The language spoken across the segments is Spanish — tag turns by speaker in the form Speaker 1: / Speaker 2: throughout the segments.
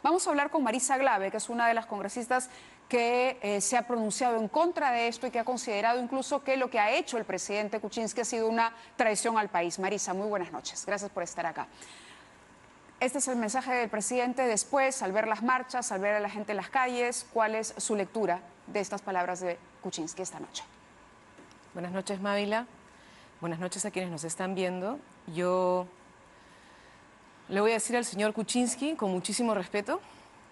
Speaker 1: Vamos a hablar con Marisa Glave, que es una de las congresistas que se ha pronunciado en contra de esto y que ha considerado incluso que lo que ha hecho el presidente Kuczynski ha sido una traición al país. Marisa, muy buenas noches. Gracias por estar acá. Este es el mensaje del presidente después, al ver las marchas, al ver a la gente en las calles. ¿Cuál es su lectura de estas palabras de Kuczynski esta noche?
Speaker 2: Buenas noches, Mávila. Buenas noches a quienes nos están viendo. Yo le voy a decir al señor Kuczynski, con muchísimo respeto,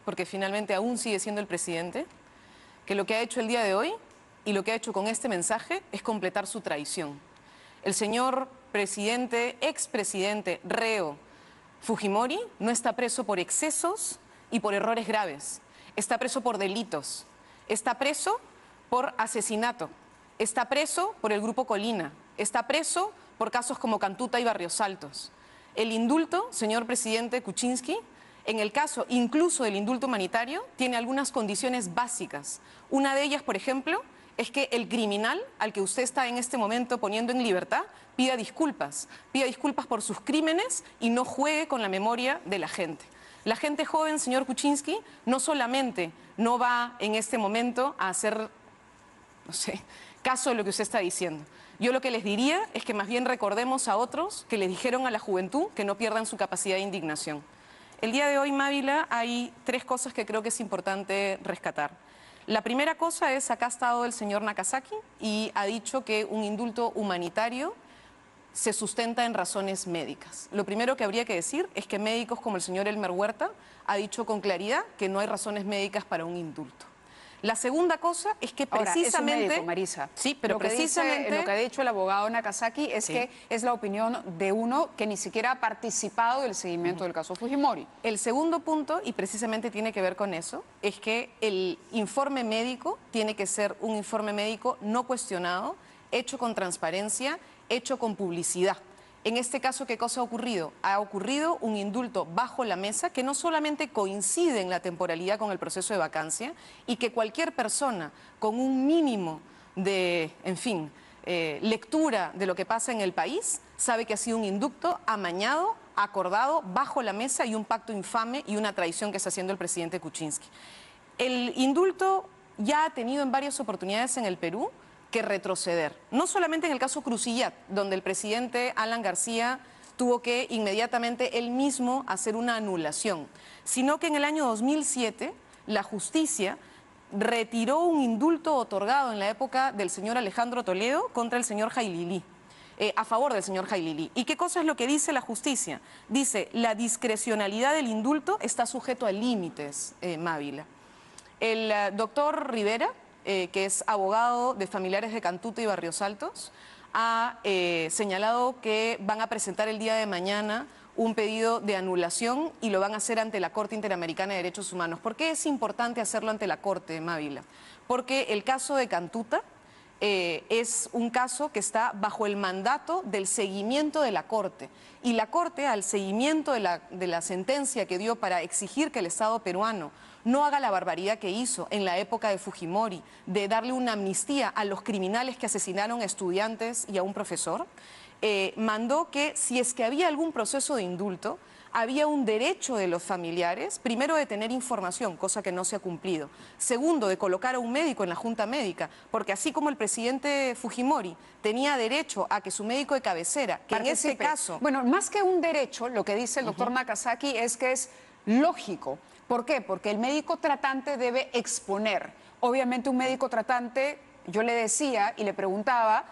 Speaker 2: porque finalmente aún sigue siendo el presidente, que lo que ha hecho el día de hoy y lo que ha hecho con este mensaje es completar su traición. El señor presidente, expresidente, reo Fujimori, no está preso por excesos y por errores graves. Está preso por delitos. Está preso por asesinato. Está preso por el Grupo Colina. Está preso por casos como Cantuta y Barrios Altos. El indulto, señor presidente Kuczynski, en el caso incluso del indulto humanitario, tiene algunas condiciones básicas. Una de ellas, por ejemplo, es que el criminal al que usted está en este momento poniendo en libertad pida disculpas por sus crímenes y no juegue con la memoria de la gente. La gente joven, señor Kuczynski, no solamente no va en este momento a hacer, no sé, caso de lo que usted está diciendo. Yo lo que les diría es que más bien recordemos a otros que les dijeron a la juventud que no pierdan su capacidad de indignación. El día de hoy, Mávila, hay tres cosas que creo que es importante rescatar. La primera cosa es, acá ha estado el señor Nakasaki y ha dicho que un indulto humanitario se sustenta en razones médicas. Lo primero que habría que decir es que médicos como el señor Elmer Huerta ha dicho con claridad que no hay razones médicas para un indulto. La segunda cosa es que precisamente...
Speaker 1: Ahora, es un médico, Marisa.
Speaker 2: Sí, pero precisamente...
Speaker 1: Lo que ha dicho el abogado Nakasaki es que es la opinión de uno que ni siquiera ha participado del seguimiento del caso Fujimori.
Speaker 2: El segundo punto, y precisamente tiene que ver con eso, es que el informe médico tiene que ser un informe médico no cuestionado, hecho con transparencia, hecho con publicidad. En este caso, ¿qué cosa ha ocurrido? Ha ocurrido un indulto bajo la mesa que no solamente coincide en la temporalidad con el proceso de vacancia y que cualquier persona con un mínimo de, en fin, lectura de lo que pasa en el país sabe que ha sido un indulto amañado, acordado, bajo la mesa y un pacto infame y una traición que está haciendo el presidente Kuczynski. El indulto ya ha tenido en varias oportunidades en el Perú que retroceder. No solamente en el caso Crucillat, donde el presidente Alan García tuvo que inmediatamente él mismo hacer una anulación, sino que en el año 2007 la justicia retiró un indulto otorgado en la época del señor Alejandro Toledo contra el señor Jailili, a favor del señor Jailili. ¿Y qué cosa es lo que dice la justicia? Dice, la discrecionalidad del indulto está sujeto a límites, Mávila. El doctor Rivera, que es abogado de familiares de Cantuta y Barrios Altos, ha señalado que van a presentar el día de mañana un pedido de anulación y lo van a hacer ante la Corte Interamericana de Derechos Humanos. ¿Por qué es importante hacerlo ante la Corte, Mávila? Porque el caso de Cantuta es un caso que está bajo el mandato del seguimiento de la Corte. Y la Corte, al seguimiento de la sentencia que dio para exigir que el Estado peruano no haga la barbaridad que hizo en la época de Fujimori, de darle una amnistía a los criminales que asesinaron a estudiantes y a un profesor, mandó que si es que había algún proceso de indulto, había un derecho de los familiares, primero de tener información, cosa que no se ha cumplido. Segundo, de colocar a un médico en la junta médica, porque así como el presidente Fujimori tenía derecho a que su médico de cabecera, que en este caso...
Speaker 1: Bueno, más que un derecho, lo que dice el doctor Nakasaki es que es lógico. ¿Por qué? Porque el médico tratante debe exponer. Obviamente un médico tratante, yo le decía y le preguntaba,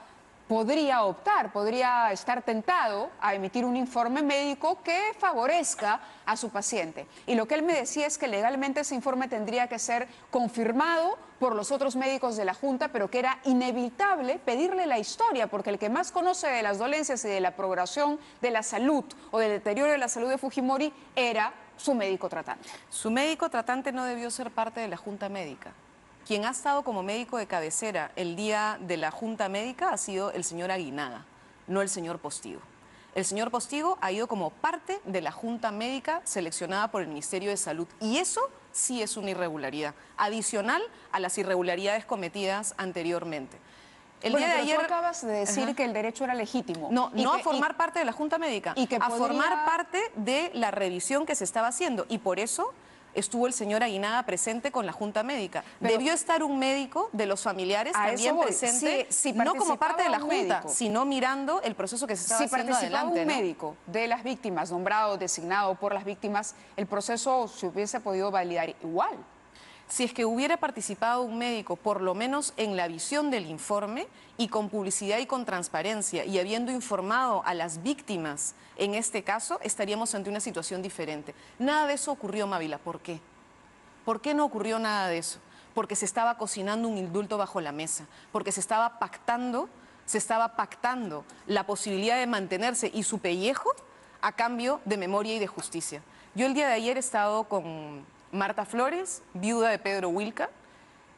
Speaker 1: podría optar, podría estar tentado a emitir un informe médico que favorezca a su paciente. Y lo que él me decía es que legalmente ese informe tendría que ser confirmado por los otros médicos de la Junta, pero que era inevitable pedirle la historia, porque el que más conoce de las dolencias y de la progresión de la salud o del deterioro de la salud de Fujimori era su médico tratante.
Speaker 2: Su médico tratante no debió ser parte de la Junta Médica. Quien ha estado como médico de cabecera el día de la Junta Médica ha sido el señor Aguinaga, no el señor Postigo. El señor Postigo ha ido como parte de la Junta Médica seleccionada por el Ministerio de Salud y eso sí es una irregularidad, adicional a las irregularidades cometidas anteriormente.
Speaker 1: El día de ayer tú acabas de decir que el derecho era legítimo.
Speaker 2: No a formar parte de la Junta Médica, a formar parte de la revisión que se estaba haciendo y por eso estuvo el señor Aguinaga presente con la Junta Médica. Debió estar un médico de los familiares también presente, no como parte de la Junta, sino mirando el proceso que se estaba haciendo adelante.
Speaker 1: Si participaba un médico de las víctimas, nombrado, designado por las víctimas, el proceso se hubiese podido validar igual.
Speaker 2: Si es que hubiera participado un médico, por lo menos en la visión del informe, y con publicidad y con transparencia, y habiendo informado a las víctimas, en este caso, estaríamos ante una situación diferente. Nada de eso ocurrió, Mávila. ¿Por qué? ¿Por qué no ocurrió nada de eso? Porque se estaba cocinando un indulto bajo la mesa, porque se estaba pactando la posibilidad de mantenerse y su pellejo a cambio de memoria y de justicia. Yo el día de ayer he estado con Marta Flores, viuda de Pedro Wilca,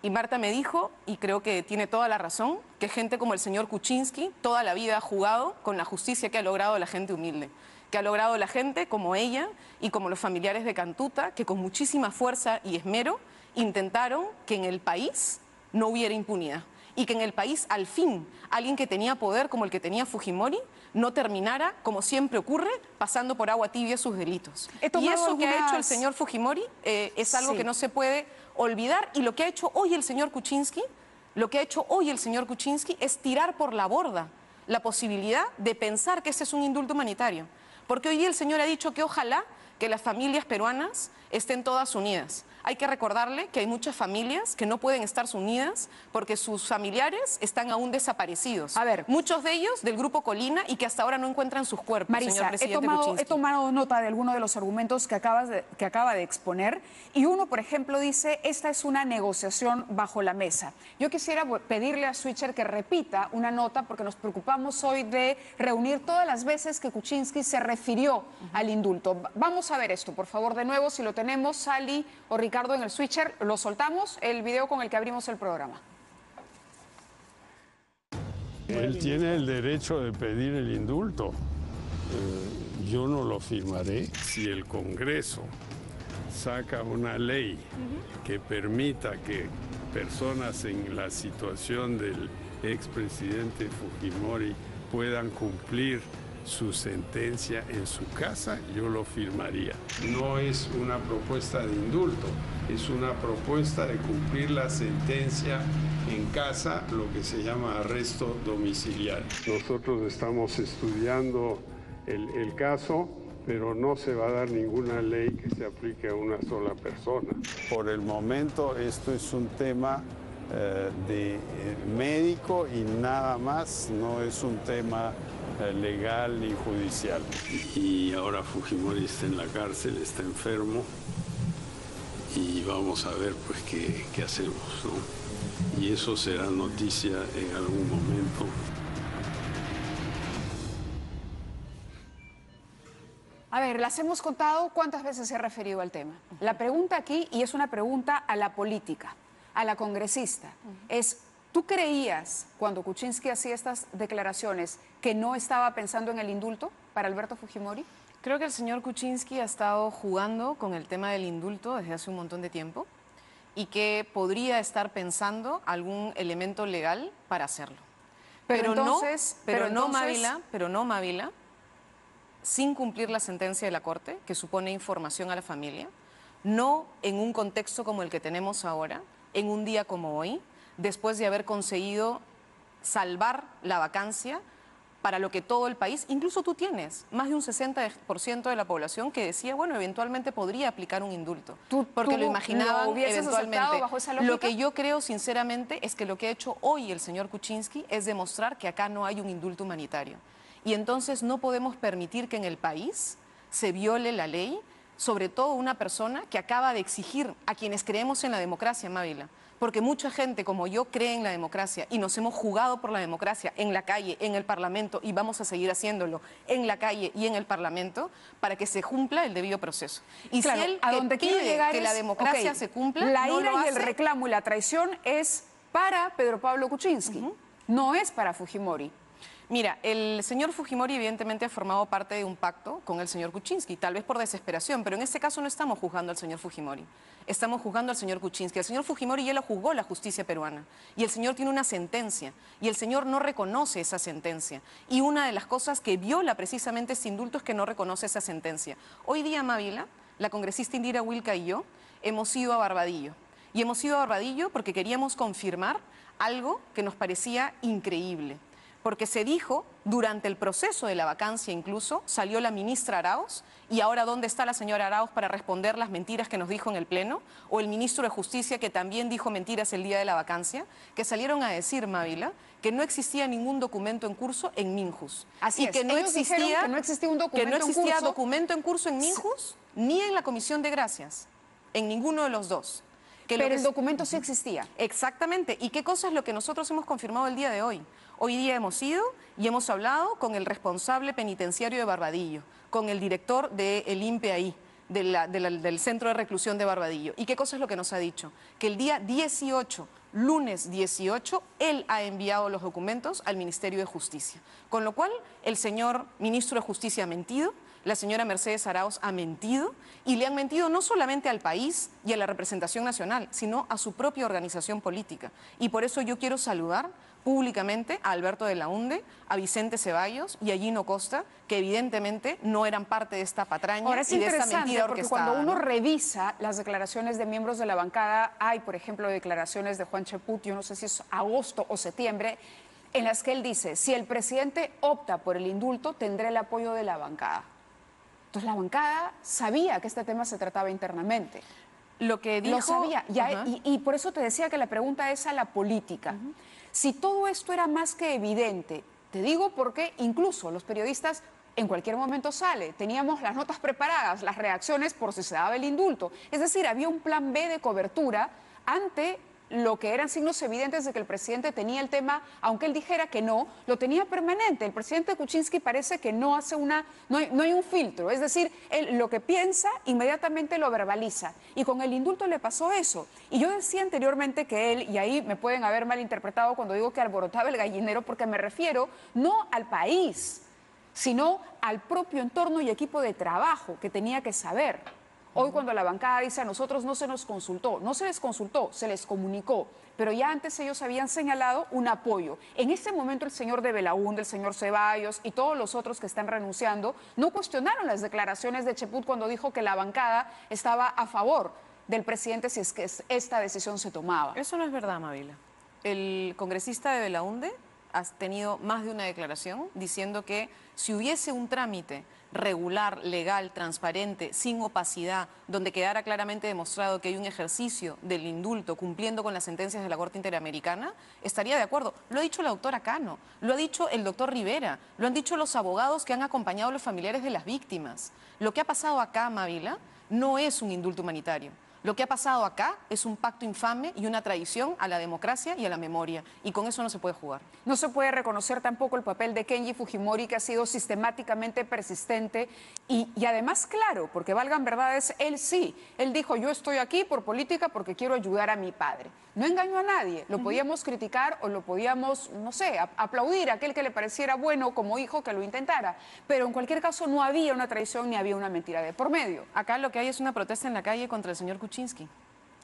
Speaker 2: y Marta me dijo, y creo que tiene toda la razón, que gente como el señor Kuczynski toda la vida ha jugado con la justicia que ha logrado la gente humilde, que ha logrado la gente como ella y como los familiares de Cantuta, que con muchísima fuerza y esmero intentaron que en el país no hubiera impunidad y que en el país, al fin, alguien que tenía poder como el que tenía Fujimori no terminara, como siempre ocurre, pasando por agua tibia sus delitos. Y eso que ha hecho el señor Fujimori es algo que no se puede olvidar, y lo que ha hecho hoy el señor Kuczynski, es tirar por la borda la posibilidad de pensar que este es un indulto humanitario. Porque hoy el señor ha dicho que ojalá que las familias peruanas estén todas unidas. Hay que recordarle que hay muchas familias que no pueden estar unidas porque sus familiares están aún desaparecidos.
Speaker 1: A ver,
Speaker 2: muchos de ellos del Grupo Colina, y que hasta ahora no encuentran sus cuerpos,
Speaker 1: Marisa,
Speaker 2: señor presidente Kuczynski.
Speaker 1: He tomado nota de algunos de los argumentos que acaba de exponer, y uno, por ejemplo, dice, esta es una negociación bajo la mesa. Yo quisiera pedirle a Switcher que repita una nota, porque nos preocupamos hoy de reunir todas las veces que Kuczynski se refirió al indulto. Vamos a ver esto, por favor, de nuevo, si lo tenemos, Sally o Ricardo en el switcher, lo soltamos, el video con el que abrimos el programa.
Speaker 3: Él tiene el derecho de pedir el indulto. Yo no lo firmaré. Si el Congreso saca una ley que permita que personas en la situación del expresidente Fujimori puedan cumplir su sentencia en su casa, yo lo firmaría. No es una propuesta de indulto, es una propuesta de cumplir la sentencia en casa, lo que se llama arresto domiciliario. Nosotros estamos estudiando el caso, pero no se va a dar ninguna ley que se aplique a una sola persona. Por el momento esto es un tema de médico y nada más, no es un tema legal y judicial. Y ahora Fujimori está en la cárcel, está enfermo, y vamos a ver pues qué hacemos, ¿no? Y eso será noticia en algún momento.
Speaker 1: A ver, las hemos contado cuántas veces se ha referido al tema. La pregunta aquí, y es una pregunta a la política, a la congresista, es: ¿tú creías, cuando Kuczynski hacía estas declaraciones, que no estaba pensando en el indulto para Alberto Fujimori?
Speaker 2: Creo que el señor Kuczynski ha estado jugando con el tema del indulto desde hace un montón de tiempo y que podría estar pensando algún elemento legal para hacerlo. Pero no, Mávila, sin cumplir la sentencia de la Corte, que supone información a la familia, no en un contexto como el que tenemos ahora, en un día como hoy, después de haber conseguido salvar la vacancia para lo que todo el país, incluso tú tienes más de un 60% de la población que decía, bueno, eventualmente podría aplicar un indulto, porque lo imaginaban eventualmente.
Speaker 1: Bajo esa lógica?
Speaker 2: Lo que yo creo sinceramente es que lo que ha hecho hoy el señor Kuczynski es demostrar que acá no hay un indulto humanitario. Y entonces no podemos permitir que en el país se viole la ley, sobre todo una persona que acaba de exigir a quienes creemos en la democracia, Mávila, porque mucha gente como yo cree en la democracia y nos hemos jugado por la democracia en la calle, en el Parlamento, y vamos a seguir haciéndolo en la calle y en el Parlamento para que se cumpla el debido proceso. Y
Speaker 1: claro,
Speaker 2: si él
Speaker 1: a donde quiere llegar
Speaker 2: que la democracia se cumpla,
Speaker 1: la
Speaker 2: no
Speaker 1: ira
Speaker 2: lo
Speaker 1: y el
Speaker 2: hace.
Speaker 1: reclamo y la traición es para Pedro Pablo Kuczynski, no es para Fujimori.
Speaker 2: Mira, el señor Fujimori evidentemente ha formado parte de un pacto con el señor Kuczynski, tal vez por desesperación, pero en este caso no estamos juzgando al señor Fujimori, estamos juzgando al señor Kuczynski. El señor Fujimori ya lo juzgó la justicia peruana y el señor tiene una sentencia y el señor no reconoce esa sentencia. Y una de las cosas que viola precisamente este indulto es que no reconoce esa sentencia. Hoy día, Mávila, la congresista Indira Wilca y yo hemos ido a Barbadillo. Y hemos ido a Barbadillo porque queríamos confirmar algo que nos parecía increíble. Porque se dijo, durante el proceso de la vacancia incluso, salió la ministra Arauz, y ahora ¿dónde está la señora Arauz para responder las mentiras que nos dijo en el Pleno? O el ministro de Justicia, que también dijo mentiras el día de la vacancia, que salieron a decir, Mávila, que no existía ningún documento en curso en Minjus.
Speaker 1: Así
Speaker 2: y
Speaker 1: es.
Speaker 2: que no
Speaker 1: Ellos dijeron
Speaker 2: existía,
Speaker 1: que no existía un documento
Speaker 2: que no existía
Speaker 1: en curso.
Speaker 2: documento en curso en Minjus, ni en la Comisión de Gracias, en ninguno de los dos. Que
Speaker 1: Pero el documento sí existía.
Speaker 2: Exactamente. ¿Y qué cosa es lo que nosotros hemos confirmado el día de hoy? Hoy día hemos ido y hemos hablado con el responsable penitenciario de Barbadillo, con el director del INPE ahí, del Centro de Reclusión de Barbadillo. ¿Y qué cosa es lo que nos ha dicho? Que el día 18, lunes 18, él ha enviado los documentos al Ministerio de Justicia. Con lo cual, el señor ministro de Justicia ha mentido, la señora Mercedes Arauz ha mentido, y le han mentido no solamente al país y a la representación nacional, sino a su propia organización política. Y por eso yo quiero saludar públicamente a Alberto de la Hunde, a Vicente Ceballos y a Gino Costa, que evidentemente no eran parte de esta patraña
Speaker 1: Ahora es
Speaker 2: y de esta
Speaker 1: interesante
Speaker 2: mentira
Speaker 1: porque
Speaker 2: orquestada.
Speaker 1: cuando uno
Speaker 2: ¿no?
Speaker 1: revisa las declaraciones de miembros de la bancada, hay, por ejemplo, declaraciones de Juan Cheput, yo no sé si es agosto o septiembre, en las que él dice, si el presidente opta por el indulto, tendrá el apoyo de la bancada. Entonces la bancada sabía que este tema se trataba internamente.
Speaker 2: Lo que dijo...
Speaker 1: Lo sabía. Y por eso te decía que la pregunta es a la política. Si todo esto era más que evidente, te digo porque incluso los periodistas en cualquier momento sale. Teníamos las notas preparadas, las reacciones por si se daba el indulto. Es decir, había un plan B de cobertura ante lo que eran signos evidentes de que el presidente tenía el tema, aunque él dijera que no, lo tenía permanente. El presidente Kuczynski parece que no hace no hay un filtro, es decir, él lo que piensa inmediatamente lo verbaliza. Y con el indulto le pasó eso. Y yo decía anteriormente que él, y ahí me pueden haber malinterpretado cuando digo que alborotaba el gallinero, porque me refiero no al país, sino al propio entorno y equipo de trabajo que tenía que saber. Hoy cuando la bancada dice a nosotros no se nos consultó, no se les consultó, se les comunicó, pero ya antes ellos habían señalado un apoyo. En este momento el señor de Belaúnde, el señor Ceballos y todos los otros que están renunciando no cuestionaron las declaraciones de Cheput cuando dijo que la bancada estaba a favor del presidente si es que esta decisión se tomaba.
Speaker 2: Eso no es verdad, Mávila. El congresista de Belaúnde ha tenido más de una declaración diciendo que si hubiese un trámite regular, legal, transparente, sin opacidad, donde quedara claramente demostrado que hay un ejercicio del indulto cumpliendo con las sentencias de la Corte Interamericana, estaría de acuerdo. Lo ha dicho la doctora Cano, lo ha dicho el doctor Rivera, lo han dicho los abogados que han acompañado a los familiares de las víctimas. Lo que ha pasado acá, Mávila, no es un indulto humanitario. Lo que ha pasado acá es un pacto infame y una traición a la democracia y a la memoria. Y con eso no se puede jugar.
Speaker 1: No se puede reconocer tampoco el papel de Kenji Fujimori, que ha sido sistemáticamente persistente y además claro, porque valgan verdades, él sí. Él dijo, yo estoy aquí por política porque quiero ayudar a mi padre. No engañó a nadie. Lo podíamos criticar o lo podíamos, no sé, aplaudir a aquel que le pareciera bueno como hijo que lo intentara. Pero en cualquier caso no había una traición ni había una mentira de por medio.
Speaker 2: Acá lo que hay es una protesta en la calle contra el señor Kuczynski.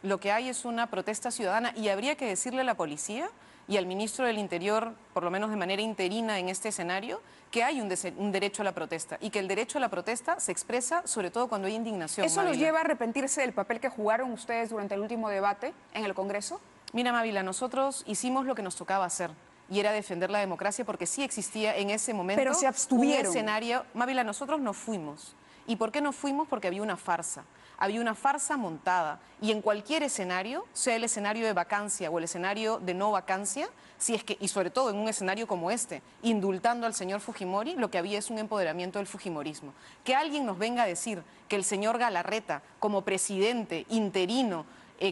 Speaker 2: Lo que hay es una protesta ciudadana y habría que decirle a la policía y al ministro del Interior, por lo menos de manera interina en este escenario, que hay un derecho a la protesta y que el derecho a la protesta se expresa sobre todo cuando hay indignación.
Speaker 1: ¿Eso los lleva a arrepentirse del papel que jugaron ustedes durante el último debate en el Congreso?
Speaker 2: Mira, Mávila, nosotros hicimos lo que nos tocaba hacer y era defender la democracia porque sí existía en ese momento
Speaker 1: pero se abstuvieron.
Speaker 2: Un escenario. Mávila, nosotros nos fuimos. ¿Y por qué nos fuimos? Porque había una farsa. Había una farsa montada y en cualquier escenario, sea el escenario de vacancia o el escenario de no vacancia, si es que, y sobre todo en un escenario como este, indultando al señor Fujimori, lo que había es un empoderamiento del fujimorismo. Que alguien nos venga a decir que el señor Galarreta, como presidente interino,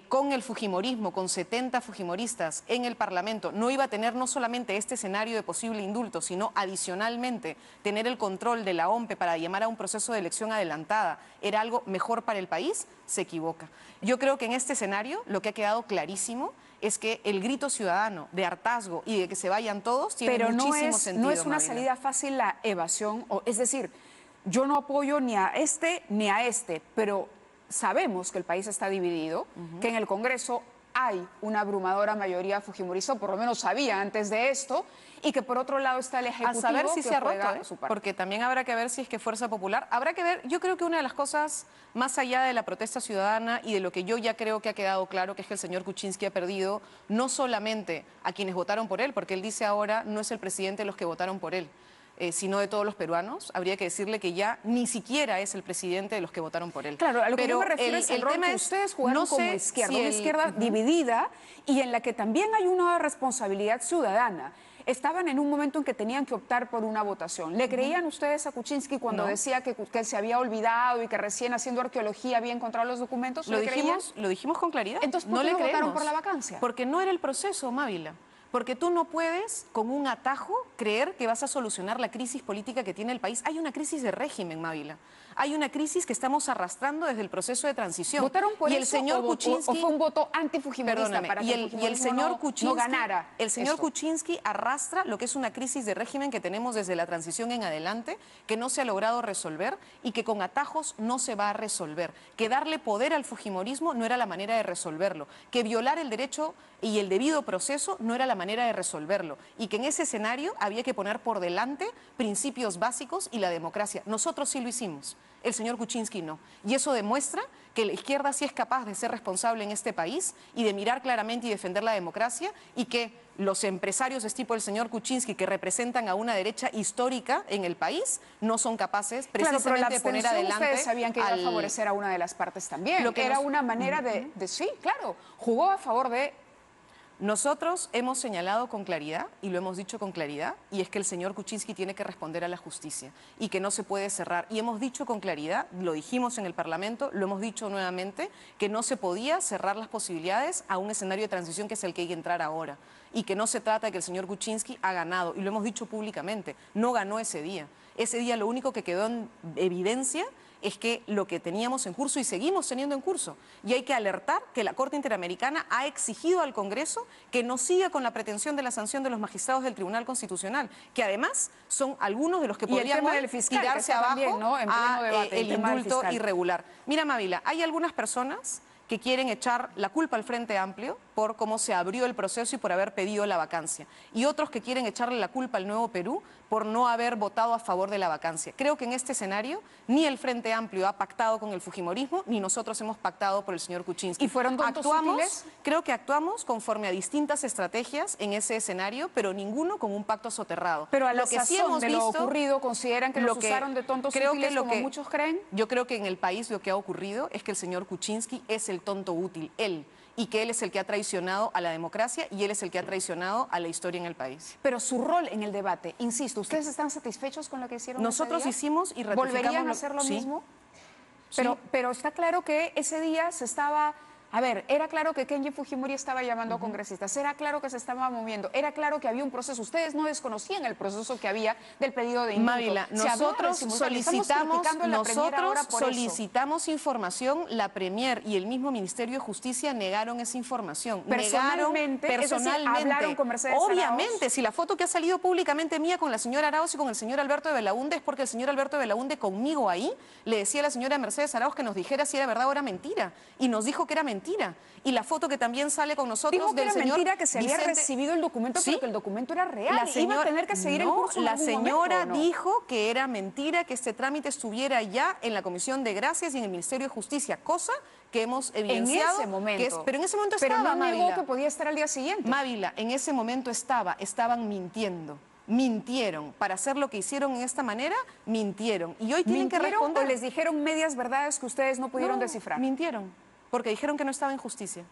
Speaker 2: con el fujimorismo, con 70 fujimoristas en el Parlamento, no iba a tener no solamente este escenario de posible indulto, sino adicionalmente tener el control de la OMPE para llamar a un proceso de elección adelantada, era algo mejor para el país, se equivoca. Yo creo que en este escenario lo que ha quedado clarísimo es que el grito ciudadano de hartazgo y de que se vayan todos tiene muchísimo sentido.
Speaker 1: No es una
Speaker 2: Mávila.
Speaker 1: salida fácil la evasión, es decir, yo no apoyo ni a este, pero sabemos que el país está dividido, que en el Congreso hay una abrumadora mayoría fujimorista, o por lo menos sabía antes de esto, y que por otro lado está el Ejecutivo
Speaker 2: a saber si
Speaker 1: que
Speaker 2: se ha
Speaker 1: juega
Speaker 2: roto,
Speaker 1: su parte.
Speaker 2: porque también habrá que ver si es que Fuerza Popular, habrá que ver, yo creo que una de las cosas más allá de la protesta ciudadana y de lo que yo ya creo que ha quedado claro, que es que el señor Kuczynski ha perdido no solamente a quienes votaron por él, porque él dice ahora no es el presidente de los que votaron por él, sino de todos los peruanos, habría que decirle que ya ni siquiera es el presidente de los que votaron por él.
Speaker 1: Claro, a lo que
Speaker 2: pero
Speaker 1: yo me refiero es el rol
Speaker 2: tema
Speaker 1: que
Speaker 2: es,
Speaker 1: ustedes jugaron
Speaker 2: no
Speaker 1: como
Speaker 2: sé
Speaker 1: izquierda,
Speaker 2: si
Speaker 1: una
Speaker 2: el-
Speaker 1: izquierda dividida y en la que también hay una responsabilidad ciudadana. Estaban en un momento en que tenían que optar por una votación. ¿Le creían ustedes a Kuczynski cuando
Speaker 2: No.
Speaker 1: decía que él se había olvidado y que recién haciendo arqueología había encontrado los documentos?
Speaker 2: Lo
Speaker 1: ¿Le creían?
Speaker 2: dijimos con claridad.
Speaker 1: Entonces, ¿por
Speaker 2: no
Speaker 1: qué
Speaker 2: le
Speaker 1: no votaron
Speaker 2: creemos.
Speaker 1: por la vacancia?
Speaker 2: Porque no era el proceso, Mávila. Porque tú no puedes, con un atajo, creer que vas a solucionar la crisis política que tiene el país. Hay una crisis de régimen, Mávila. Hay una crisis que estamos arrastrando desde el proceso de transición.
Speaker 1: ¿Votaron por
Speaker 2: y
Speaker 1: eso
Speaker 2: el señor
Speaker 1: o
Speaker 2: Kuczynski,
Speaker 1: fue un voto antifujimorista
Speaker 2: perdóname,
Speaker 1: para que
Speaker 2: y
Speaker 1: el
Speaker 2: el
Speaker 1: fujimorismo
Speaker 2: señor
Speaker 1: no
Speaker 2: Kuczynski,
Speaker 1: ganara
Speaker 2: el señor
Speaker 1: esto?
Speaker 2: Kuczynski arrastra lo que es una crisis de régimen que tenemos desde la transición en adelante, que no se ha logrado resolver y que con atajos no se va a resolver. Que darle poder al fujimorismo no era la manera de resolverlo. Que violar el derecho y el debido proceso no era la manera de resolverlo. Y que en ese escenario había que poner por delante principios básicos y la democracia. Nosotros sí lo hicimos. El señor Kuczynski no. Y eso demuestra que la izquierda sí es capaz de ser responsable en este país y de mirar claramente y defender la democracia, y que los empresarios de tipo del señor Kuczynski, que representan a una derecha histórica en el país, no son capaces precisamente de poner adelante.
Speaker 1: Ustedes sabían que iba a favorecer a una de las partes también.
Speaker 2: Lo que
Speaker 1: era
Speaker 2: nos-
Speaker 1: una manera sí, claro, jugó a favor de...
Speaker 2: Nosotros hemos señalado con claridad, y lo hemos dicho con claridad, y es que el señor Kuczynski tiene que responder a la justicia y que no se puede cerrar. Y hemos dicho con claridad, lo dijimos en el Parlamento, lo hemos dicho nuevamente, que no se podía cerrar las posibilidades a un escenario de transición que es el que hay que entrar ahora. Y que no se trata de que el señor Kuczynski ha ganado, y lo hemos dicho públicamente, no ganó ese día. Ese día lo único que quedó en evidencia es que lo que teníamos en curso y seguimos teniendo en curso. Y hay que alertar que la Corte Interamericana ha exigido al Congreso que no siga con la pretensión de la sanción de los magistrados del Tribunal Constitucional, que además son algunos de los que
Speaker 1: Y el
Speaker 2: podrían
Speaker 1: tema
Speaker 2: hoy
Speaker 1: del fiscal, que
Speaker 2: tirarse
Speaker 1: está
Speaker 2: abajo
Speaker 1: también, ¿no?, en pleno debate,
Speaker 2: el
Speaker 1: el tema del
Speaker 2: indulto
Speaker 1: fiscal.
Speaker 2: irregular. Mira, Mávila, hay algunas personas que quieren echar la culpa al Frente Amplio por cómo se abrió el proceso y por haber pedido la vacancia. Y otros que quieren echarle la culpa al Nuevo Perú por no haber votado a favor de la vacancia. Creo que en este escenario ni el Frente Amplio ha pactado con el fujimorismo, ni nosotros hemos pactado por el señor Kuczynski.
Speaker 1: ¿Y fueron tontos útiles?
Speaker 2: Creo que actuamos conforme a distintas estrategias en ese escenario, pero ninguno con un pacto soterrado.
Speaker 1: Pero a la
Speaker 2: lo que sí
Speaker 1: sazón
Speaker 2: hemos
Speaker 1: de lo
Speaker 2: visto,
Speaker 1: ocurrido, ¿consideran que los usaron de tontos
Speaker 2: creo
Speaker 1: útiles
Speaker 2: que lo
Speaker 1: como
Speaker 2: que-
Speaker 1: muchos creen?
Speaker 2: Yo creo que en el país lo que ha ocurrido es que el señor Kuczynski es el tonto útil, él, y que él es el que ha traicionado a la democracia y él es el que ha traicionado a la historia en el país.
Speaker 1: Pero su rol en el debate, insisto, ¿ustedes están satisfechos con lo que hicieron
Speaker 2: Nosotros
Speaker 1: ese día?
Speaker 2: hicimos y ratificamos
Speaker 1: ¿Volverían a
Speaker 2: lo-
Speaker 1: hacer lo
Speaker 2: sí.
Speaker 1: mismo?
Speaker 2: Sí.
Speaker 1: Pero está claro que ese día se estaba... A ver, era claro que Kenji Fujimori estaba llamando a congresistas, era claro que se estaba moviendo, era claro que había un proceso. Ustedes no desconocían el proceso que había del pedido de indulto.
Speaker 2: Mávila,
Speaker 1: Se hablaba de
Speaker 2: nosotros
Speaker 1: simultáneo. Estamos criticando a la Premier ahora por eso.
Speaker 2: solicitamos información, la Premier y el mismo Ministerio de Justicia negaron esa información.
Speaker 1: Personalmente,
Speaker 2: negaron
Speaker 1: es decir,
Speaker 2: personalmente.
Speaker 1: hablaron con Mercedes
Speaker 2: Obviamente,
Speaker 1: Arauz.
Speaker 2: si la foto que ha salido públicamente mía con la señora Arauz y con el señor Alberto de Belaúnde es porque el señor Alberto de Belaúnde conmigo ahí le decía a la señora Mercedes Arauz que nos dijera si era verdad o era mentira. Y nos dijo que era mentira. Y la foto que también sale con nosotros
Speaker 1: Dijo que
Speaker 2: del
Speaker 1: era
Speaker 2: señor
Speaker 1: mentira que se había
Speaker 2: Vicente-
Speaker 1: recibido el documento,
Speaker 2: Sí.
Speaker 1: pero que el documento era real.
Speaker 2: La
Speaker 1: Iba a
Speaker 2: señora-
Speaker 1: tener que seguir el
Speaker 2: No,
Speaker 1: curso en
Speaker 2: la
Speaker 1: algún
Speaker 2: señora
Speaker 1: momento, ¿o no?
Speaker 2: dijo que era mentira que este trámite estuviera ya en la Comisión de Gracias y en el Ministerio de Justicia, cosa que hemos
Speaker 1: En
Speaker 2: evidenciado.
Speaker 1: ese momento.
Speaker 2: que es- pero en ese momento
Speaker 1: Pero
Speaker 2: estaba,
Speaker 1: no negó
Speaker 2: Mávila.
Speaker 1: que podía estar al día siguiente.
Speaker 2: Mávila, en ese momento estaban mintiendo. Mintieron. Para hacer lo que hicieron en esta manera, mintieron. Y hoy tienen que
Speaker 1: ¿Mintieron
Speaker 2: responder.
Speaker 1: o les dijeron medias verdades que ustedes no pudieron
Speaker 2: No,
Speaker 1: descifrar?
Speaker 2: Mintieron, porque dijeron que no estaba en justicia.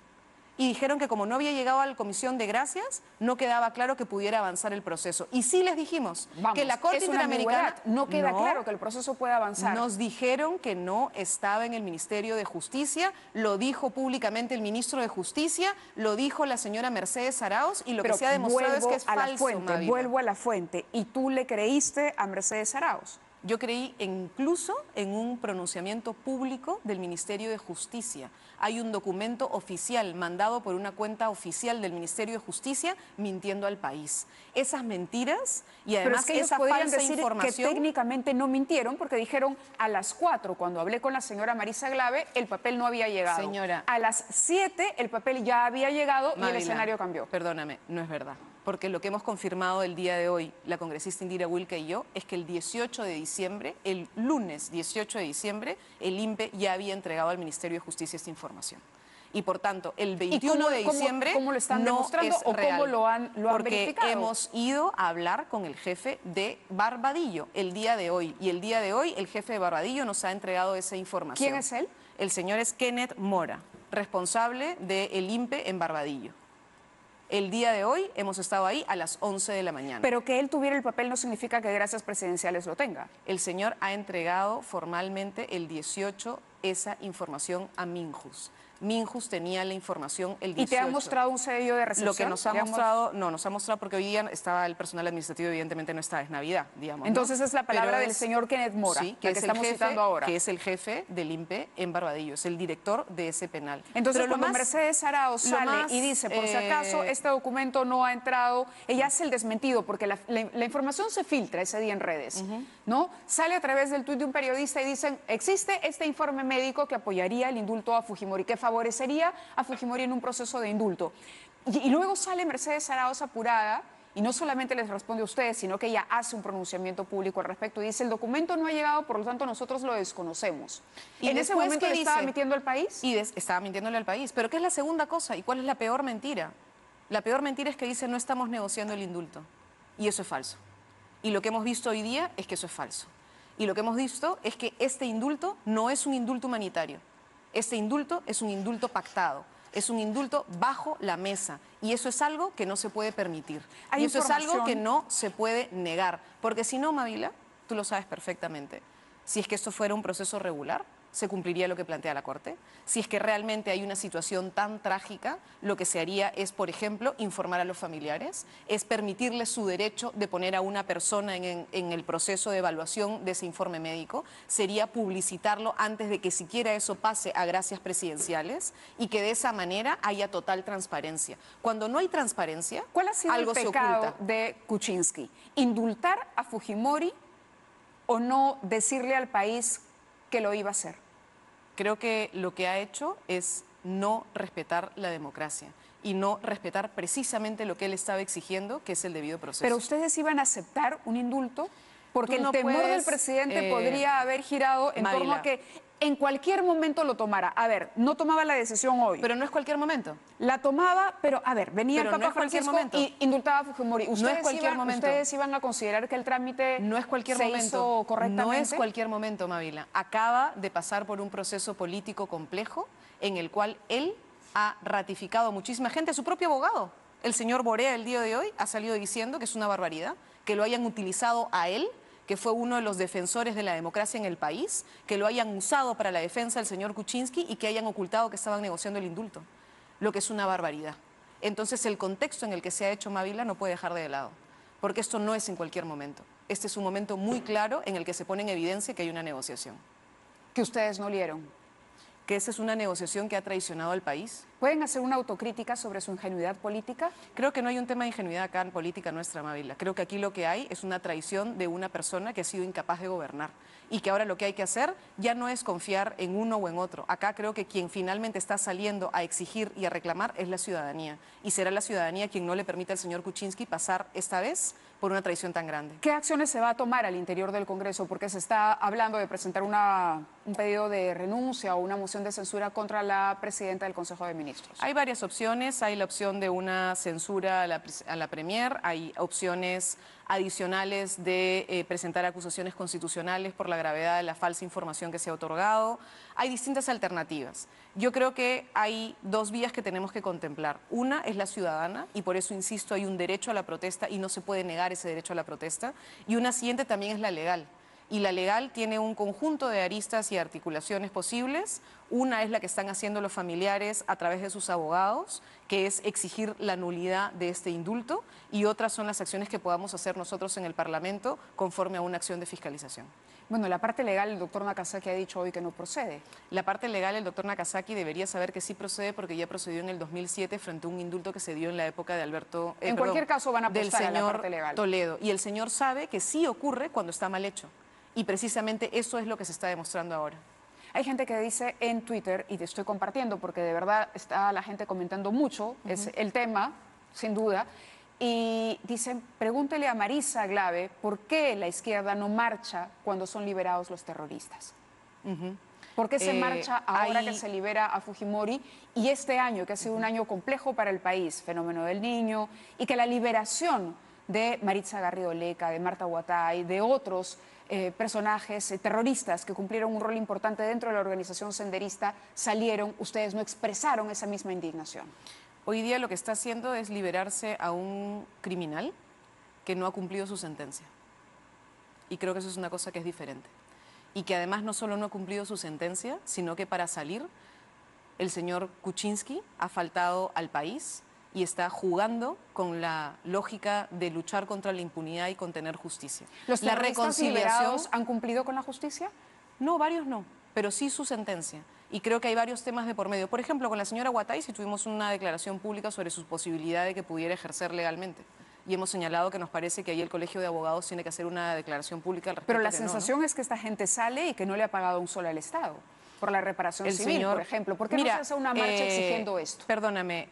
Speaker 2: Y dijeron que como no había llegado a la Comisión de Gracias, no quedaba claro que pudiera avanzar el proceso. Y sí les dijimos
Speaker 1: Vamos,
Speaker 2: que la Corte
Speaker 1: es una
Speaker 2: Interamericana...
Speaker 1: ambigüedad. No queda claro que el proceso pueda avanzar.
Speaker 2: Nos dijeron que no estaba en el Ministerio de Justicia, lo dijo públicamente el ministro de Justicia, lo dijo la señora Mercedes Arauz, y lo
Speaker 1: Pero
Speaker 2: que se ha demostrado es
Speaker 1: vuelvo
Speaker 2: que es
Speaker 1: a la
Speaker 2: falso,
Speaker 1: fuente,
Speaker 2: Mávila.
Speaker 1: vuelvo a la fuente. ¿Y tú le creíste a Mercedes Arauz?
Speaker 2: Yo creí incluso en un pronunciamiento público del Ministerio de Justicia. Hay un documento oficial mandado por una cuenta oficial del Ministerio de Justicia mintiendo al país. Esas mentiras y además
Speaker 1: pero es que
Speaker 2: esa
Speaker 1: podrían
Speaker 2: falsa
Speaker 1: decir
Speaker 2: información...
Speaker 1: que técnicamente no mintieron porque dijeron a las 4, cuando hablé con la señora Marisa Glave, el papel no había llegado.
Speaker 2: Señora,
Speaker 1: a las 7 el papel ya había llegado y el
Speaker 2: Mávila,
Speaker 1: escenario cambió.
Speaker 2: Perdóname, no es verdad. Porque lo que hemos confirmado el día de hoy, la congresista Indira Wilke y yo, es que el 18 de diciembre, el lunes 18 de diciembre, el INPE ya había entregado al Ministerio de Justicia esta información. Y por tanto, el 21 de diciembre
Speaker 1: ¿Cómo lo están
Speaker 2: no
Speaker 1: demostrando
Speaker 2: es
Speaker 1: o
Speaker 2: real,
Speaker 1: cómo lo han
Speaker 2: porque
Speaker 1: verificado?
Speaker 2: hemos ido a hablar con el jefe de Barbadillo el día de hoy. Y el día de hoy el jefe de Barbadillo nos ha entregado esa información.
Speaker 1: ¿Quién es él?
Speaker 2: El señor es Kenneth Mora, responsable del INPE en Barbadillo. El día de hoy hemos estado ahí a las 11 de la mañana.
Speaker 1: Pero que él tuviera el papel no significa que gracias presidenciales lo tenga.
Speaker 2: El señor ha entregado formalmente el 18 esa información a Minjus. Minjus tenía la información el 18.
Speaker 1: ¿Y te ha mostrado un sello de recepción?
Speaker 2: Lo que nos ha mostrado, no, nos ha mostrado porque hoy día estaba el personal administrativo, evidentemente no está, es Navidad, digamos.
Speaker 1: Entonces
Speaker 2: ¿no?
Speaker 1: es la palabra
Speaker 2: Pero
Speaker 1: del señor Kenneth Mora,
Speaker 2: sí,
Speaker 1: que estamos citando ahora.
Speaker 2: Que es el jefe del INPE en Barbadillo, es el director de ese penal.
Speaker 1: Entonces,
Speaker 2: pero
Speaker 1: cuando Mercedes Arauz sale y dice, por si acaso, este documento no ha entrado, ella hace el desmentido, porque la información se filtra ese día en redes, ¿no? Sale a través del tuit de un periodista y dicen, existe este informe médico que apoyaría el indulto a Fujimori, que favorecería a Fujimori en un proceso de indulto. Y luego sale Mercedes Arauz apurada, y no solamente les responde a ustedes, sino que ella hace un pronunciamiento público al respecto y dice, el documento no ha llegado, por lo tanto nosotros lo desconocemos.
Speaker 2: Y
Speaker 1: en ese
Speaker 2: después,
Speaker 1: momento
Speaker 2: ¿qué
Speaker 1: le estaba
Speaker 2: dice?
Speaker 1: mintiendo al país.
Speaker 2: Y estaba mintiéndole al país. Pero ¿qué es la segunda cosa? ¿Y cuál es la peor mentira? La peor mentira es que dice, no estamos negociando el indulto. Y eso es falso. Y lo que hemos visto hoy día es que eso es falso. Y lo que hemos visto es que este indulto no es un indulto humanitario. Este indulto es un indulto pactado. Es un indulto bajo la mesa y eso es algo que no se puede permitir. Y eso es algo que no se puede negar. Porque si no, Mávila, tú lo sabes perfectamente, si es que esto fuera un proceso regular, se cumpliría lo que plantea la Corte. Si es que realmente hay una situación tan trágica, lo que se haría es, por ejemplo, informar a los familiares, es permitirles su derecho de poner a una persona en el proceso de evaluación de ese informe médico, sería publicitarlo antes de que siquiera eso pase a gracias presidenciales y que de esa manera haya total transparencia. Cuando no hay transparencia,
Speaker 1: ¿cuál ha sido
Speaker 2: algo
Speaker 1: el
Speaker 2: se
Speaker 1: pecado
Speaker 2: oculta.
Speaker 1: de Kuczynski? ¿Indultar a Fujimori o no decirle al país que lo iba a hacer?
Speaker 2: Creo que lo que ha hecho es no respetar la democracia y no respetar precisamente lo que él estaba exigiendo, que es el debido proceso.
Speaker 1: ¿Pero ustedes iban a aceptar un indulto? Porque
Speaker 2: Tú no
Speaker 1: el temor
Speaker 2: puedes,
Speaker 1: del presidente podría haber girado en torno a que en cualquier momento lo tomara. A ver, no tomaba la decisión hoy.
Speaker 2: Pero no es cualquier momento.
Speaker 1: La tomaba, pero a ver, venía
Speaker 2: Pero
Speaker 1: el Papa Francisco y indultaba a Fujimori.
Speaker 2: No es cualquier momento.
Speaker 1: ¿Ustedes iban a considerar que el trámite
Speaker 2: no es cualquier
Speaker 1: se
Speaker 2: momento.
Speaker 1: hizo correctamente?
Speaker 2: No es cualquier momento, Mávila. Acaba de pasar por un proceso político complejo en el cual él ha ratificado a muchísima gente, su propio abogado. El señor Borea el día de hoy ha salido diciendo que es una barbaridad, que lo hayan utilizado a él, que fue uno de los defensores de la democracia en el país, que lo hayan usado para la defensa del señor Kuczynski y que hayan ocultado que estaban negociando el indulto, lo que es una barbaridad. Entonces el contexto en el que se ha hecho Mávila no puede dejar de lado, porque esto no es en cualquier momento. Este es un momento muy claro en el que se pone en evidencia que hay una negociación.
Speaker 1: Que ustedes no lieron.
Speaker 2: Que esa es una negociación que ha traicionado al país.
Speaker 1: ¿Pueden hacer una autocrítica sobre su ingenuidad política?
Speaker 2: Creo que no hay un tema de ingenuidad acá en política nuestra, Mávila. Creo que aquí lo que hay es una traición de una persona que ha sido incapaz de gobernar y que ahora lo que hay que hacer ya no es confiar en uno o en otro. Acá creo que quien finalmente está saliendo a exigir y a reclamar es la ciudadanía y será la ciudadanía quien no le permita al señor Kuczynski pasar esta vez por una traición tan grande.
Speaker 1: ¿Qué acciones se va a tomar al interior del Congreso? Porque se está hablando de presentar un pedido de renuncia o una moción de censura contra la presidenta del Consejo de Ministros.
Speaker 2: Hay varias opciones. Hay la opción de una censura a la Premier, hay opciones adicionales de presentar acusaciones constitucionales por la gravedad de la falsa información que se ha otorgado. Hay distintas alternativas. Yo creo que hay dos vías que tenemos que contemplar. Una es la ciudadana y por eso, insisto, hay un derecho a la protesta y no se puede negar ese derecho a la protesta. Y una siguiente también es la legal. Y la legal tiene un conjunto de aristas y articulaciones posibles. Una es la que están haciendo los familiares a través de sus abogados, que es exigir la nulidad de este indulto, y otras son las acciones que podamos hacer nosotros en el Parlamento conforme a una acción de fiscalización.
Speaker 1: Bueno, la parte legal, el doctor Nakazaki ha dicho hoy que no procede.
Speaker 2: La parte legal, el doctor Nakazaki debería saber que sí procede porque ya procedió en el 2007 frente a un indulto que se dio en la época de Alberto...
Speaker 1: En cualquier caso van a
Speaker 2: del
Speaker 1: apostar a la
Speaker 2: señor
Speaker 1: parte legal.
Speaker 2: Toledo. Y el señor sabe que sí ocurre cuando está mal hecho. Y precisamente eso es lo que se está demostrando ahora.
Speaker 1: Hay gente que dice en Twitter, y te estoy compartiendo porque de verdad está la gente comentando mucho, es el tema, sin duda, y dicen, pregúntele a Marisa Glave por qué la izquierda no marcha cuando son liberados los terroristas. ¿Por qué se marcha ahora que se libera a Fujimori y este año, que ha sido un año complejo para el país, fenómeno del Niño, y que la liberación de Maritza Garrido Leca, de Marta Huatay, de otros personajes terroristas que cumplieron un rol importante dentro de la organización senderista, salieron, ustedes no expresaron esa misma indignación?
Speaker 2: Hoy día lo que está haciendo es liberarse a un criminal que no ha cumplido su sentencia. Y creo que eso es una cosa que es diferente. Y que además no solo no ha cumplido su sentencia, sino que para salir el señor Kuczynski ha faltado al país y está jugando con la lógica de luchar contra la impunidad y contener justicia.
Speaker 1: ¿Los terroristas liberados han cumplido con la justicia?
Speaker 2: No, varios no, pero sí su sentencia. Y creo que hay varios temas de por medio. Por ejemplo, con la señora Huatay sí tuvimos una declaración pública sobre su posibilidad de que pudiera ejercer legalmente. Y hemos señalado que nos parece que ahí el Colegio de Abogados tiene que hacer una declaración pública al respecto.
Speaker 1: Pero la sensación es que esta gente sale y que no le ha pagado un sol al Estado por la reparación civil, por ejemplo. ¿Por qué no se hace una marcha exigiendo esto?
Speaker 2: Perdóname,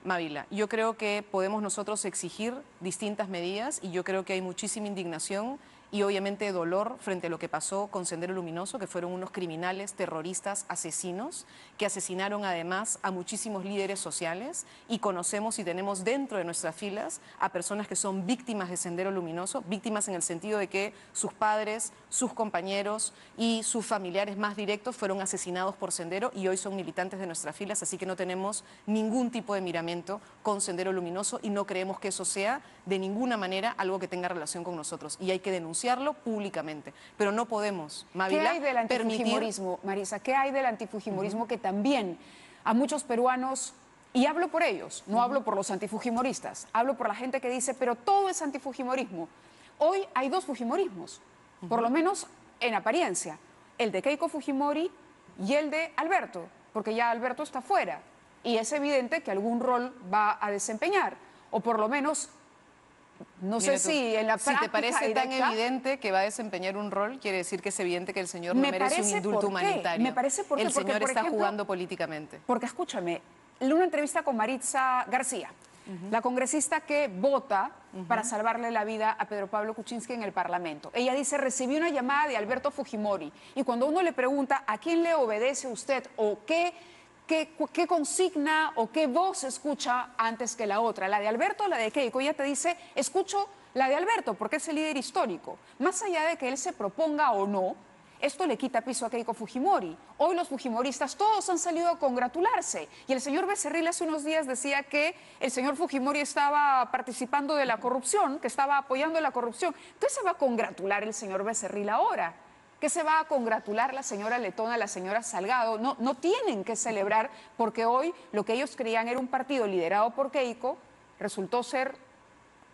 Speaker 2: Mávila. Yo creo que podemos nosotros exigir distintas medidas y yo creo que hay muchísima indignación y obviamente dolor frente a lo que pasó con Sendero Luminoso, que fueron unos criminales, terroristas, asesinos, que asesinaron además a muchísimos líderes sociales y conocemos y tenemos dentro de nuestras filas a personas que son víctimas de Sendero Luminoso, víctimas en el sentido de que sus padres, sus compañeros y sus familiares más directos fueron asesinados por Sendero y hoy son militantes de nuestras filas, así que no tenemos ningún tipo de miramiento con Sendero Luminoso y no creemos que eso sea de ninguna manera algo que tenga relación con nosotros y hay que denunciarlo públicamente, pero no podemos, Mávila,
Speaker 1: ¿qué hay del antifujimorismo, Marisa? ¿Qué hay del antifujimorismo que también a muchos peruanos, y hablo por ellos, no hablo por los antifujimoristas, hablo por la gente que dice, pero todo es antifujimorismo? Hoy hay dos fujimorismos, por lo menos en apariencia, el de Keiko Fujimori y el de Alberto, porque ya Alberto está fuera y es evidente que algún rol va a desempeñar, o por lo menos... No sé si en la práctica
Speaker 2: te parece
Speaker 1: directa,
Speaker 2: tan evidente que va a desempeñar un rol, quiere decir que es evidente que el señor no merece un indulto humanitario.
Speaker 1: Me parece porque
Speaker 2: el señor
Speaker 1: por
Speaker 2: está
Speaker 1: ejemplo,
Speaker 2: jugando políticamente.
Speaker 1: Porque escúchame, en una entrevista con Maritza García, la congresista que vota para salvarle la vida a Pedro Pablo Kuczynski en el Parlamento. Ella dice, recibí una llamada de Alberto Fujimori y cuando uno le pregunta a quién le obedece usted o qué consigna o qué voz escucha antes que la otra, la de Alberto o la de Keiko, ella te dice, escucho la de Alberto porque es el líder histórico. Más allá de que él se proponga o no, esto le quita piso a Keiko Fujimori. Hoy los fujimoristas todos han salido a congratularse y el señor Becerril hace unos días decía que el señor Fujimori estaba participando de la corrupción, que estaba apoyando la corrupción. Entonces se va a congratular el señor Becerril ahora. ¿Qué se va a congratular la señora Letona, la señora Salgado? No tienen que celebrar porque hoy lo que ellos creían era un partido liderado por Keiko, resultó ser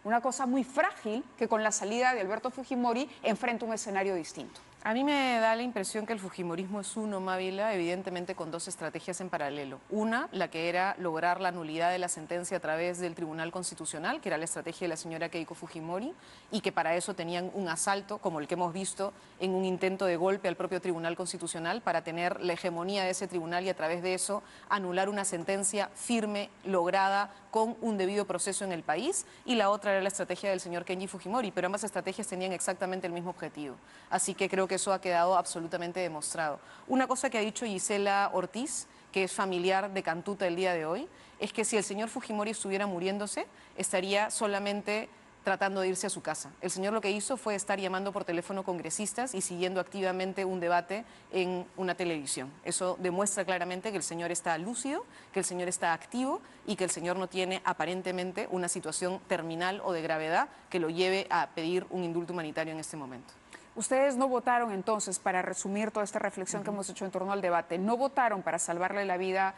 Speaker 1: una cosa muy frágil que con la salida de Alberto Fujimori enfrenta un escenario distinto.
Speaker 2: A mí me da la impresión que el fujimorismo es uno, Mávila, evidentemente con dos estrategias en paralelo. Una, la que era lograr la nulidad de la sentencia a través del Tribunal Constitucional, que era la estrategia de la señora Keiko Fujimori, y que para eso tenían un asalto, como el que hemos visto en un intento de golpe al propio Tribunal Constitucional, para tener la hegemonía de ese tribunal y a través de eso anular una sentencia firme, lograda, con un debido proceso en el país. Y la otra era la estrategia del señor Kenji Fujimori, pero ambas estrategias tenían exactamente el mismo objetivo. Así que creo que eso ha quedado absolutamente demostrado. Una cosa que ha dicho Gisela Ortiz, que es familiar de Cantuta el día de hoy, es que si el señor Fujimori estuviera muriéndose, estaría solamente tratando de irse a su casa. El señor lo que hizo fue estar llamando por teléfono congresistas y siguiendo activamente un debate en una televisión. Eso demuestra claramente que el señor está lúcido, que el señor está activo y que el señor no tiene aparentemente una situación terminal o de gravedad que lo lleve a pedir un indulto humanitario en este momento.
Speaker 1: Ustedes no votaron entonces, para resumir toda esta reflexión que hemos hecho en torno al debate, no votaron para salvarle la vida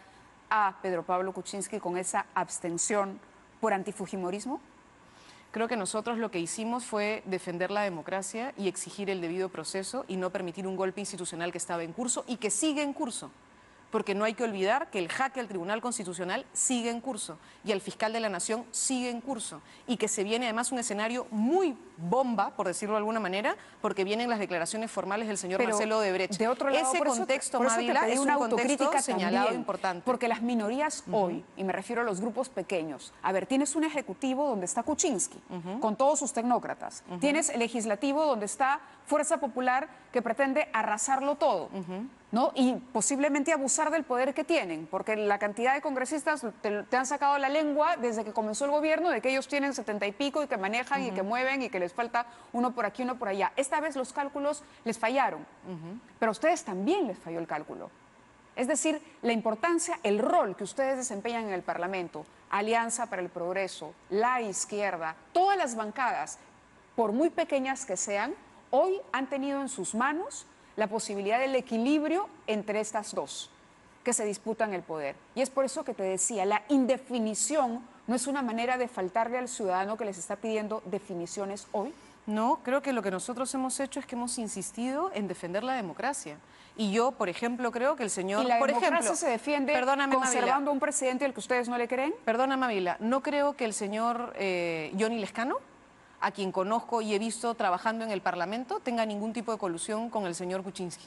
Speaker 1: a Pedro Pablo Kuczynski con esa abstención por antifujimorismo.
Speaker 2: Creo que nosotros lo que hicimos fue defender la democracia y exigir el debido proceso y no permitir un golpe institucional que estaba en curso y que sigue en curso. Porque no hay que olvidar que el jaque al Tribunal Constitucional sigue en curso y al fiscal de la Nación sigue en curso y que se viene además un escenario muy bomba, por decirlo de alguna manera, porque vienen las declaraciones formales del señor Marcelo Odebrecht.
Speaker 1: De otro lado,
Speaker 2: ese contexto, Mávila, es un contexto señalado
Speaker 1: también,
Speaker 2: importante.
Speaker 1: Porque las minorías hoy, y me refiero a los grupos pequeños, a ver, tienes un ejecutivo donde está Kuczynski, con todos sus tecnócratas, tienes el legislativo donde está Fuerza Popular que pretende arrasarlo todo, ¿no? Y posiblemente abusar del poder que tienen, porque la cantidad de congresistas te han sacado la lengua desde que comenzó el gobierno, de que ellos tienen 70 y pico y que manejan y que mueven y que les falta uno por aquí, uno por allá. Esta vez los cálculos les fallaron, pero a ustedes también les falló el cálculo. Es decir, la importancia, el rol que ustedes desempeñan en el Parlamento, Alianza para el Progreso, la izquierda, todas las bancadas, por muy pequeñas que sean, hoy han tenido en sus manos la posibilidad del equilibrio entre estas dos que se disputan el poder. Y es por eso que te decía, la indefinición no es una manera de faltarle al ciudadano que les está pidiendo definiciones hoy.
Speaker 2: No, creo que lo que nosotros hemos hecho es que hemos insistido en defender la democracia. Y yo, por ejemplo, creo que el señor...
Speaker 1: ¿Y la
Speaker 2: por
Speaker 1: democracia
Speaker 2: ejemplo,
Speaker 1: se defiende conservando a un presidente al que ustedes no le creen?
Speaker 2: Perdona, Mávila, no creo que el señor Johnny Lescano, a quien conozco y he visto trabajando en el Parlamento, tenga ningún tipo de colusión con el señor Kuczynski.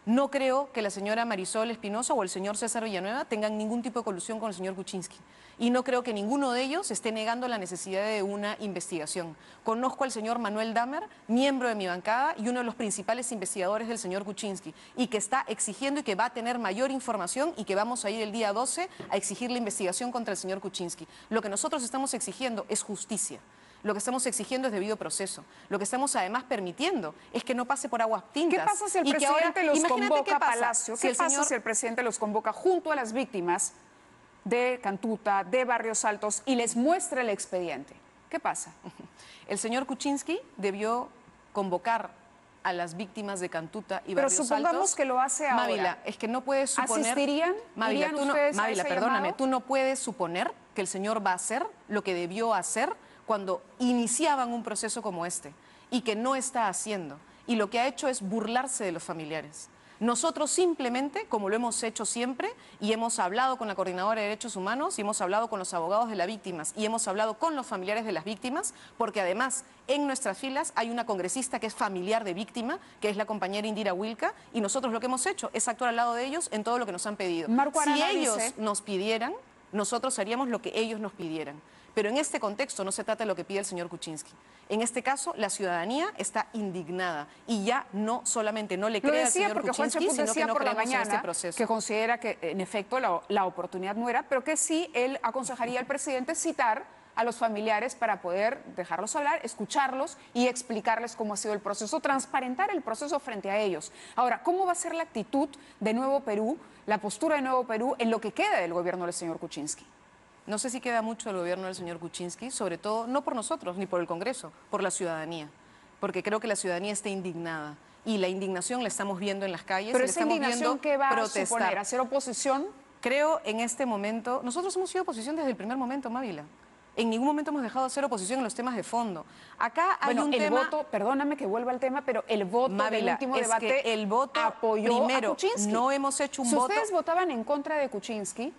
Speaker 2: No creo que la señora Marisol Espinosa o el señor César Villanueva tengan ningún tipo de colusión con el señor Kuczynski. Y no creo que ninguno de ellos esté negando la necesidad de una investigación. Conozco al señor Manuel Damer, miembro de mi bancada y uno de los principales investigadores del señor Kuczynski, y que está exigiendo y que va a tener mayor información y que vamos a ir el día 12 a exigir la investigación contra el señor Kuczynski. Lo que nosotros estamos exigiendo es justicia. Lo que estamos exigiendo es debido proceso. Lo que estamos además permitiendo es que no pase por aguas tintas.
Speaker 1: ¿Qué pasa si el presidente los convoca a Palacio? ¿Qué pasa si el presidente los convoca junto a las víctimas de Cantuta, de Barrios Altos y les muestra el expediente? ¿Qué pasa?
Speaker 2: El señor Kuczynski debió convocar a las víctimas de Cantuta y Barrios Altos.
Speaker 1: Pero supongamos que lo hace ahora.
Speaker 2: Mávila, es que no puedes suponer...
Speaker 1: ¿Asistirían?
Speaker 2: Mávila,
Speaker 1: Mávila,
Speaker 2: perdóname, tú no puedes suponer que el señor va a hacer lo que debió hacer cuando iniciaban un proceso como este y que no está haciendo. Y lo que ha hecho es burlarse de los familiares. Nosotros simplemente, como lo hemos hecho siempre, y hemos hablado con la Coordinadora de Derechos Humanos, y hemos hablado con los abogados de las víctimas, y hemos hablado con los familiares de las víctimas, porque además en nuestras filas hay una congresista que es familiar de víctima, que es la compañera Indira Wilka, y nosotros lo que hemos hecho es actuar al lado de ellos en todo lo que nos han pedido. Si ellos nos pidieran, nosotros haríamos lo que ellos nos pidieran. Pero en este contexto no se trata de lo que pide el señor Kuczynski. En este caso, la ciudadanía está indignada y ya no solamente no le cree al señor Kuczynski, sino que no creemos en este proceso.
Speaker 1: Que considera que, en efecto, la oportunidad no era, pero que sí él aconsejaría al presidente citar a los familiares para poder dejarlos hablar, escucharlos y explicarles cómo ha sido el proceso, transparentar el proceso frente a ellos. Ahora, ¿cómo va a ser la actitud de Nuevo Perú, la postura de Nuevo Perú en lo que queda del gobierno del señor Kuczynski?
Speaker 2: No sé si queda mucho el gobierno del señor Kuczynski, sobre todo no por nosotros ni por el Congreso, por la ciudadanía, porque creo que la ciudadanía está indignada y la indignación la estamos viendo en las calles.
Speaker 1: Pero
Speaker 2: y
Speaker 1: esa
Speaker 2: estamos
Speaker 1: indignación,
Speaker 2: viendo
Speaker 1: ¿qué va
Speaker 2: protestar.
Speaker 1: a suponer? ¿Hacer oposición?
Speaker 2: Creo en este momento, nosotros hemos sido oposición desde el primer momento, Mávila. En ningún momento hemos dejado de hacer oposición en los temas de fondo. Acá hay un tema...
Speaker 1: voto, perdóname que vuelva al tema, pero el voto del último debate
Speaker 2: que el voto
Speaker 1: apoyó
Speaker 2: primero,
Speaker 1: a Kuczynski.
Speaker 2: No hemos hecho un voto...
Speaker 1: Si ustedes votaban en contra de Kuczynski,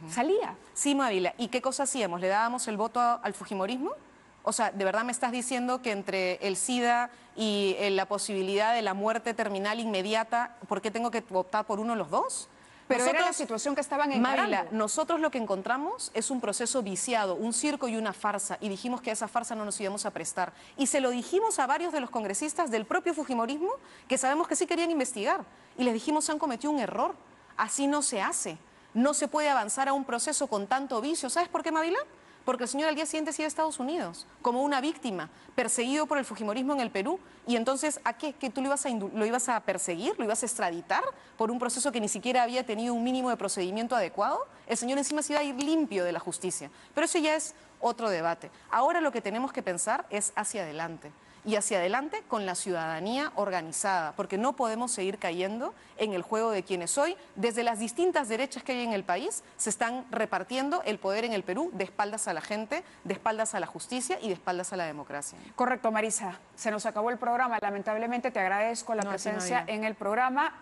Speaker 1: salía.
Speaker 2: Sí, Mávila. ¿Y qué cosa hacíamos? ¿Le dábamos el voto al fujimorismo? O sea, ¿de verdad me estás diciendo que entre el SIDA y la posibilidad de la muerte terminal inmediata, ¿por qué tengo que votar por uno de los dos?
Speaker 1: Pero era la situación que estaban encarando.
Speaker 2: Mávila, nosotros lo que encontramos es un proceso viciado, un circo y una farsa, y dijimos que a esa farsa no nos íbamos a prestar. Y se lo dijimos a varios de los congresistas del propio fujimorismo, que sabemos que sí querían investigar, y les dijimos han cometido un error, así no se hace. No se puede avanzar a un proceso con tanto vicio. ¿Sabes por qué, Mávila? Porque el señor al día siguiente sigue a Estados Unidos, como una víctima, perseguido por el fujimorismo en el Perú. Y entonces, ¿a qué? ¿Que tú lo ibas a perseguir? ¿Lo ibas a extraditar por un proceso que ni siquiera había tenido un mínimo de procedimiento adecuado? El señor encima se iba a ir limpio de la justicia. Pero eso ya es otro debate. Ahora lo que tenemos que pensar es hacia adelante. y hacia adelante con la ciudadanía organizada, porque no podemos seguir cayendo en el juego de quienes hoy, desde las distintas derechas que hay en el país, se están repartiendo el poder en el Perú de espaldas a la gente, de espaldas a la justicia y de espaldas a la democracia.
Speaker 1: Correcto, Marisa. Se nos acabó el programa. Lamentablemente te agradezco la
Speaker 2: No, a ti,
Speaker 1: presencia
Speaker 2: Nadia.
Speaker 1: en el programa.